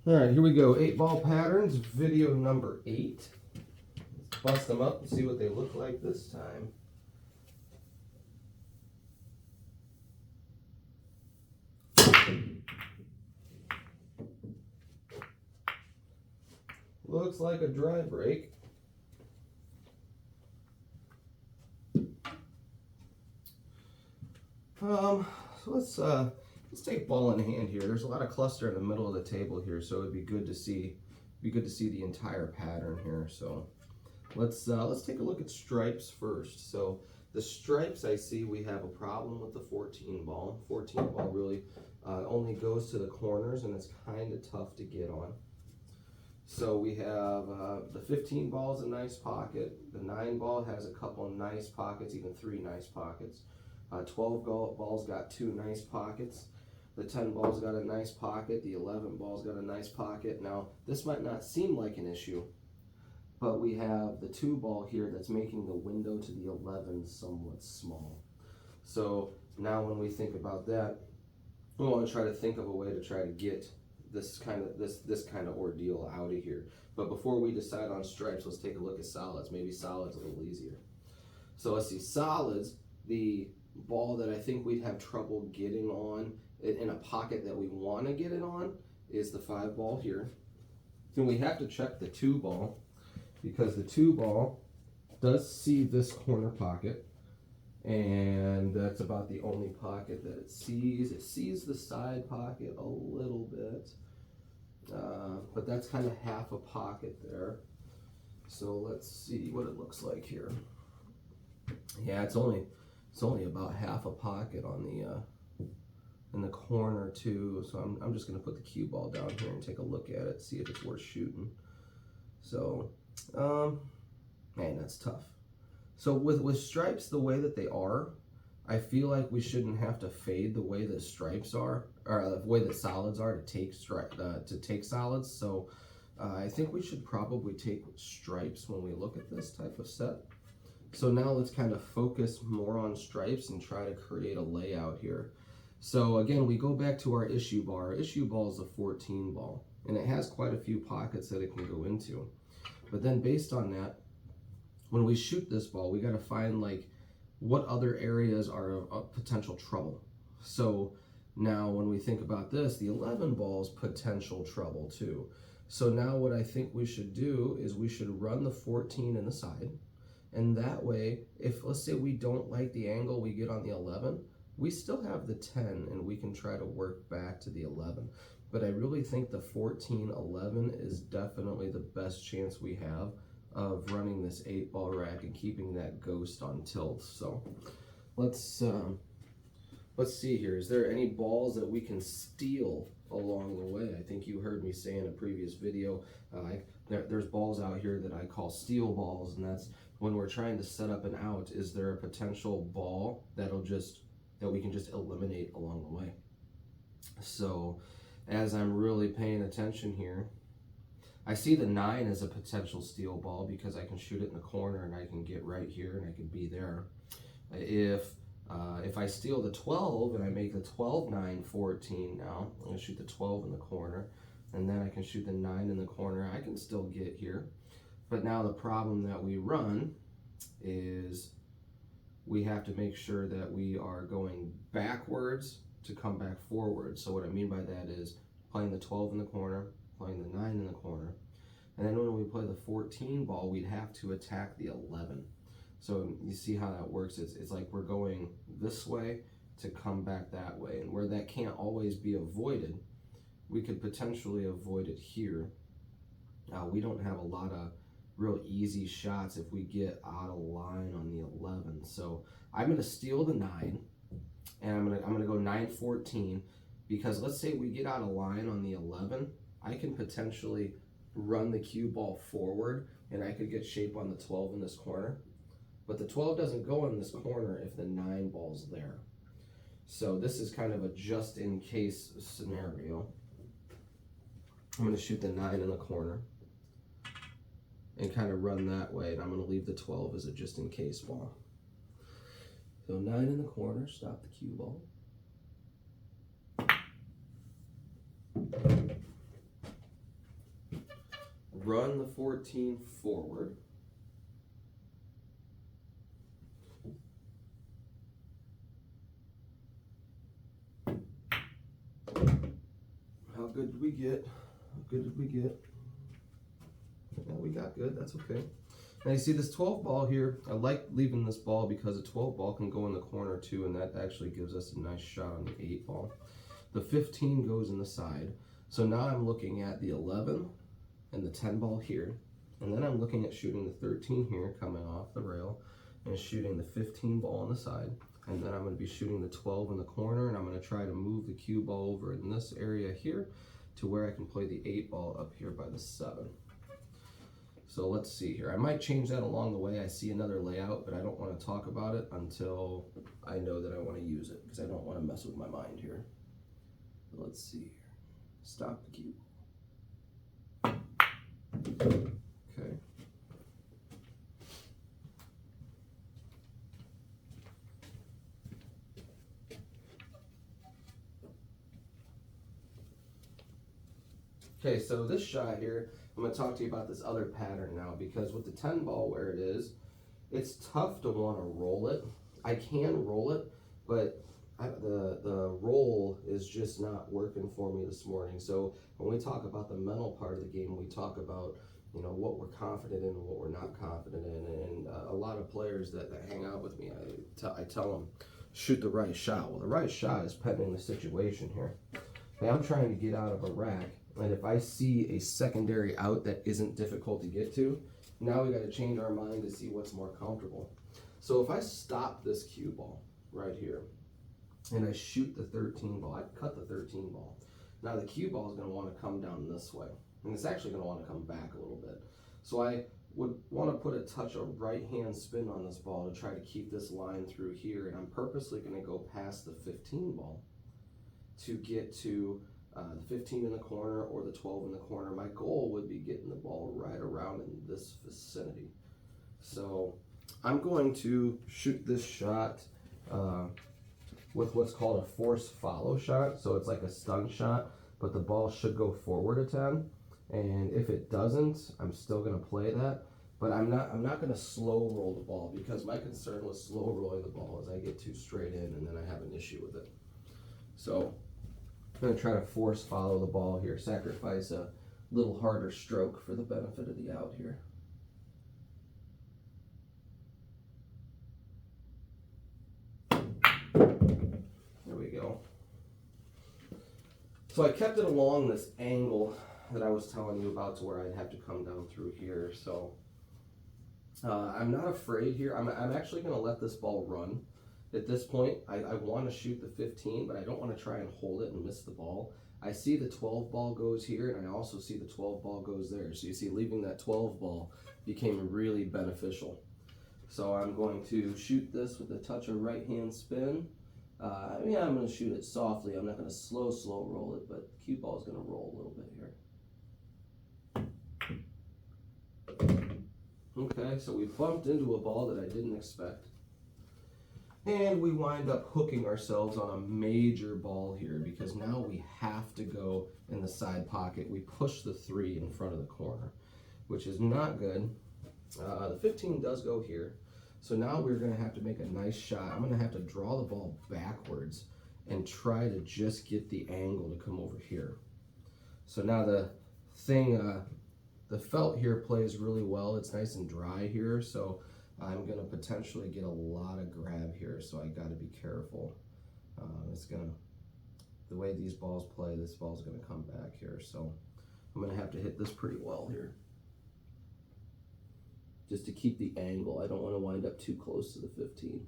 All right, here we go. 8-ball patterns, video number 8. Let's bust them up and see what they look like this time. Looks like a dry break. So let's take ball in hand here. There's a lot of cluster in the middle of the table here, so it'd be good to see the entire pattern here. So let's take a look at stripes first. So the stripes, I see we have a problem with the 14 ball. 14 ball really only goes to the corners, and it's kind of tough to get on. So we have the 15 ball is a nice pocket. The 9 ball has a couple of nice pockets, even 3 nice pockets. 12 ball's got 2 nice pockets. The 10 ball's got a nice pocket. The 11 ball's got a nice pocket. Now, this might not seem like an issue, but we have the 2 ball here that's making the window to the 11 somewhat small. So now when we think about that, we want to try to think of a way to try to get this kind of ordeal out of here. But before we decide on stripes, let's take a look at solids. Maybe solids a little easier. So let's see, solids, the ball that I think we'd have trouble getting on in a pocket that we want to get it on is the 5 ball here. Then we have to check the 2 ball, because the 2 ball does see this corner pocket, and that's about the only pocket that it sees. It sees the side pocket a little bit, but that's kind of half a pocket there. So let's see what it looks like here. Yeah, it's only about half a pocket on the in the corner too. So I'm just gonna put the cue ball down here and take a look at it, see if it's worth shooting. So man, that's tough. So with stripes the way that they are, I feel like we shouldn't have to fade the way the stripes are, or the way the solids are to take solids. So I think we should probably take stripes when we look at this type of set. So now let's kind of focus more on stripes and try to create a layout here. So again, we go back to our issue ball. Our issue ball is a 14 ball, and it has quite a few pockets that it can go into. But then based on that, when we shoot this ball, we got to find like what other areas are of potential trouble. So now when we think about this, the 11 ball is potential trouble too. So now what I think we should do is we should run the 14 in the side. And that way, if let's say we don't like the angle we get on the 11, we still have the 10 and we can try to work back to the 11. But I really think the 14-11 is definitely the best chance we have of running this 8-ball rack and keeping that ghost on tilt. So let's see here. Is there any balls that we can steal along the way? I think you heard me say in a previous video, there's balls out here that I call steal balls, and that's when we're trying to set up an out. Is there a potential ball that we can just eliminate along the way? So as I'm really paying attention here, I see the 9 as a potential steal ball because I can shoot it in the corner and I can get right here and I can be there. If I steal the 12 and I make the 12-9-14 now, I'm going to shoot the 12 in the corner, and then I can shoot the 9 in the corner. I can still get here. But now the problem that we run is we have to make sure that we are going backwards to come back forward. So what I mean by that is playing the 12 in the corner, playing the 9 in the corner, and then when we play the 14 ball, we'd have to attack the 11. So you see how that works. It's like we're going this way to come back that way, and where that can't always be avoided, we could potentially avoid it here. We don't have a lot of real easy shots if we get out of line on the 11. So I'm going to steal the 9, and I'm going to go 9-14, because let's say we get out of line on the 11, I can potentially run the cue ball forward, and I could get shape on the 12 in this corner. But the 12 doesn't go in this corner if the 9 ball's there. So this is kind of a just-in-case scenario. I'm going to shoot the 9 in the corner and kind of run that way, and I'm going to leave the 12 as a just-in-case ball. So 9 in the corner, stop the cue ball. run the 14 forward. How good did we get? How good did we get? Yeah, we got good. That's okay. Now you see this 12 ball here. I like leaving this ball because a 12 ball can go in the corner too, and that actually gives us a nice shot on the 8 ball. The 15 goes in the side. So now I'm looking at the 11 and the 10 ball here. And then I'm looking at shooting the 13 here coming off the rail and shooting the 15 ball on the side. And then I'm going to be shooting the 12 in the corner, and I'm going to try to move the cue ball over in this area here to where I can play the 8 ball up here by the 7. So let's see here. I might change that along the way. I see another layout, but I don't want to talk about it until I know that I want to use it, because I don't want to mess with my mind here. But let's see here. Stop the cue. Okay. Okay, so this shot here, I'm going to talk to you about this other pattern now, because with the 10 ball where it is, it's tough to want to roll it. I can roll it, but the roll is just not working for me this morning. So when we talk about the mental part of the game, we talk about, you know, what we're confident in and what we're not confident in. And a lot of players that hang out with me, I tell them, shoot the right shot. Well, the right shot is pending the situation here. Hey, I'm trying to get out of a rack, and if I see a secondary out that isn't difficult to get to, now we got to change our mind to see what's more comfortable. So if I stop this cue ball right here, and I shoot the 13 ball, I cut the 13 ball. Now the cue ball is going to want to come down this way, and it's actually going to want to come back a little bit. So I would want to put a touch of right hand spin on this ball to try to keep this line through here, and I'm purposely going to go past the 15 ball to get to the 15 in the corner or the 12 in the corner. My goal would be getting the ball right around in this vicinity. So I'm going to shoot this shot with what's called a force follow shot. So it's like a stun shot, but the ball should go forward a 10. And if it doesn't, I'm still going to play that. But I'm not going to slow roll the ball, because my concern with slow rolling the ball is I get too straight in and then I have an issue with it. So I'm going to try to force follow the ball here, sacrifice a little harder stroke for the benefit of the out here. There we go. So I kept it along this angle that I was telling you about to where I'd have to come down through here. So I'm not afraid here. I'm actually going to let this ball run. At this point, I want to shoot the 15, but I don't want to try and hold it and miss the ball. I see the 12 ball goes here, and I also see the 12 ball goes there. So you see, leaving that 12 ball became really beneficial. So I'm going to shoot this with a touch of right hand spin. I'm going to shoot it softly. I'm not going to slow roll it, but the cue ball is going to roll a little bit here. Okay, so we bumped into a ball that I didn't expect. And we wind up hooking ourselves on a major ball here, because now we have to go in the side pocket. We push the 3 in front of the corner, which is not good. The 15 does go here. So now we're going to have to make a nice shot. I'm going to have to draw the ball backwards and try to just get the angle to come over here. So now the felt here plays really well. It's nice and dry here, so I'm going to potentially get a lot of grab here, so I got to be careful. The way these balls play, this ball's going to come back here, so I'm going to have to hit this pretty well here, just to keep the angle. I don't want to wind up too close to the 15.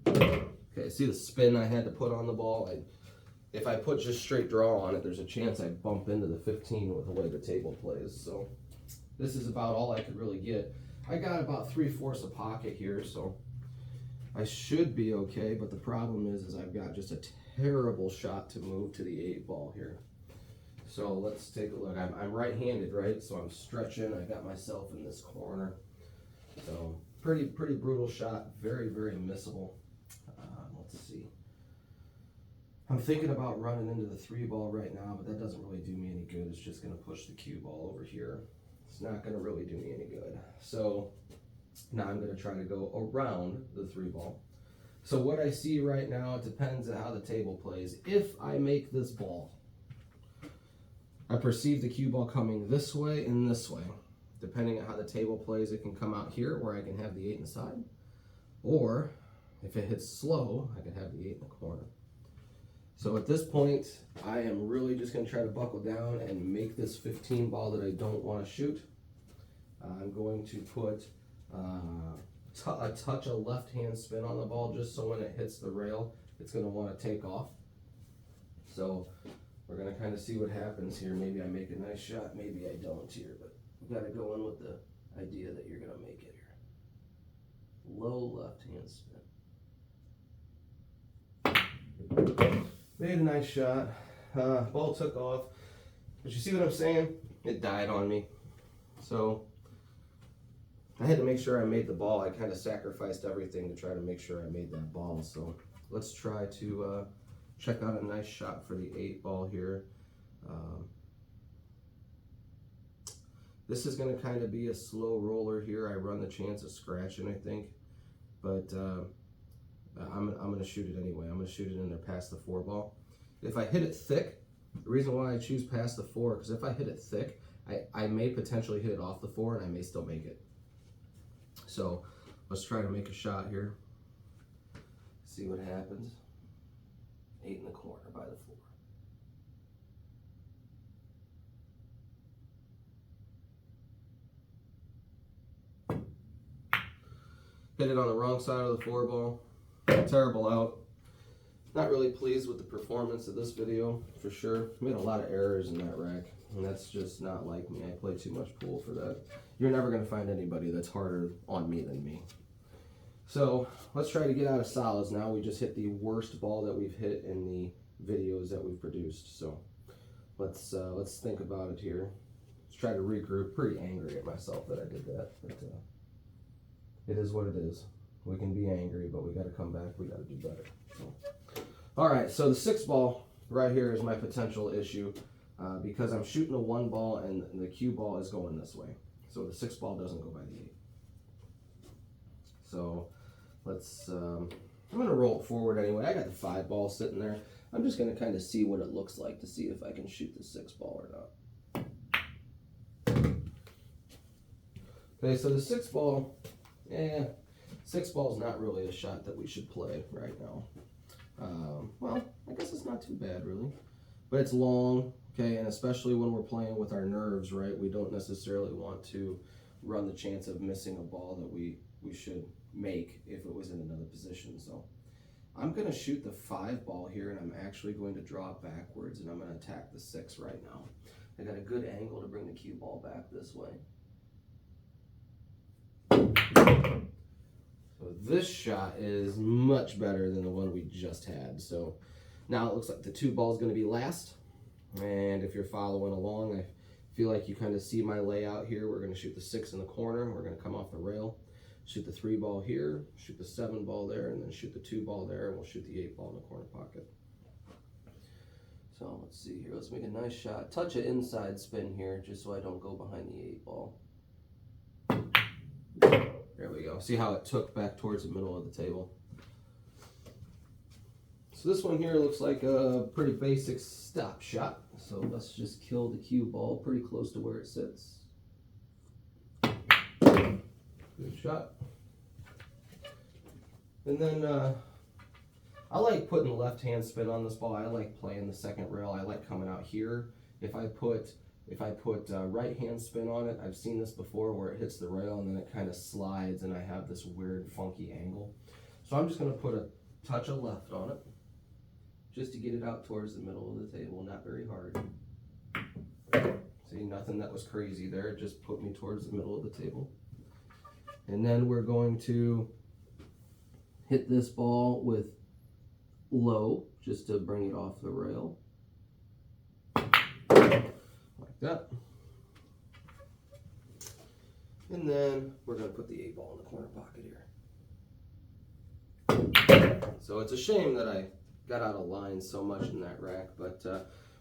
Okay, see the spin I had to put on the ball? If I put just straight draw on it, there's a chance I bump into the 15 with the way the table plays. So this is about all I could really get. I got about 3/4 of pocket here, so I should be okay, but the problem is I've got just a terrible shot to move to the 8 ball here. So let's take a look. I'm right-handed, right? So I'm stretching. I got myself in this corner. So pretty brutal shot. Very, very missable. Let's see. I'm thinking about running into the 3 ball right now, but that doesn't really do me any good. It's just going to push the cue ball over here. It's not going to really do me any good. So now I'm going to try to go around the 3 ball. So what I see right now, it depends on how the table plays. If I make this ball, I perceive the cue ball coming this way and this way. Depending on how the table plays, it can come out here where I can have the 8 inside. Or if it hits slow, I can have the 8 in the corner. So at this point, I am really just going to try to buckle down and make this 15 ball that I don't want to shoot. I'm going to put a touch of left-hand spin on the ball just so when it hits the rail, it's going to want to take off. So we're going to kind of see what happens here. Maybe I make a nice shot, maybe I don't here, but we got to go in with the idea that you're going to make it here. Low left-hand spin. Made a nice shot. Ball took off. But you see what I'm saying? It died on me. So I had to make sure I made the ball. I kind of sacrificed everything to try to make sure I made that ball. So let's try to check out a nice shot for the 8 ball here. This is going to kind of be a slow roller here. I run the chance of scratching, I think. But I'm going to shoot it anyway. I'm going to shoot it in there past the 4 ball. If I hit it thick, the reason why I choose past the 4, because if I hit it thick, I may potentially hit it off the 4 and I may still make it. So let's try to make a shot here. See what happens. 8 in the corner by the 4. Hit it on the wrong side of the 4 ball. Terrible out. Not really pleased with the performance of this video, for sure. Made a lot of errors in that rack, and that's just not like me. I play too much pool for that. You're never going to find anybody that's harder on me than me. So let's try to get out of solids now. We just hit the worst ball that we've hit in the videos that we've produced. So let's think about it here. Let's try to regroup. Pretty angry at myself that I did that, but it is what it is. We can be angry, but we got to come back. We got to do better. So. All right, so the 6 ball right here is my potential issue because I'm shooting a 1 ball and the cue ball is going this way. So the 6 ball doesn't go by the 8. So let's, I'm going to roll it forward anyway. I got the 5 ball sitting there. I'm just going to kind of see what it looks like to see if I can shoot the 6 ball or not. Okay, so the 6 ball, 6 ball is not really a shot that we should play right now. Well, I guess it's not too bad really, but it's long, okay, and especially when we're playing with our nerves, right, we don't necessarily want to run the chance of missing a ball that we should make if it was in another position. So I'm going to shoot the 5 ball here, and I'm actually going to draw it backwards, and I'm going to attack the 6 right now. I got a good angle to bring the cue ball back this way. So this shot is much better than the one we just had. So now it looks like the 2 ball is going to be last. And if you're following along, I feel like you kind of see my layout here. We're going to shoot the 6 in the corner. We're going to come off the rail, shoot the 3 ball here, shoot the 7 ball there, and then shoot the 2 ball there, and we'll shoot the 8 ball in the corner pocket. So let's see here. Let's make a nice shot. Touch an inside spin here, just so I don't go behind the 8 ball. There we go. See how it took back towards the middle of the table. So this one here looks like a pretty basic stop shot. So let's just kill the cue ball pretty close to where it sits. Good shot. And then I like putting the left-hand spin on this ball. I like playing the second rail. I like coming out here. If I put right-hand spin on it, I've seen this before where it hits the rail and then it kind of slides and I have this weird funky angle. So I'm just going to put a touch of left on it just to get it out towards the middle of the table, not very hard. See, nothing that was crazy there, it just put me towards the middle of the table. And then we're going to hit this ball with low just to bring it off the rail. That. And then we're going to put the 8 ball in the corner pocket here. So it's a shame that I got out of line so much in that rack. But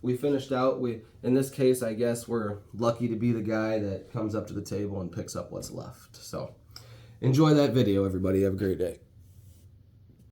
we finished out. In this case, I guess we're lucky to be the guy that comes up to the table and picks up what's left. So enjoy that video, everybody. Have a great day.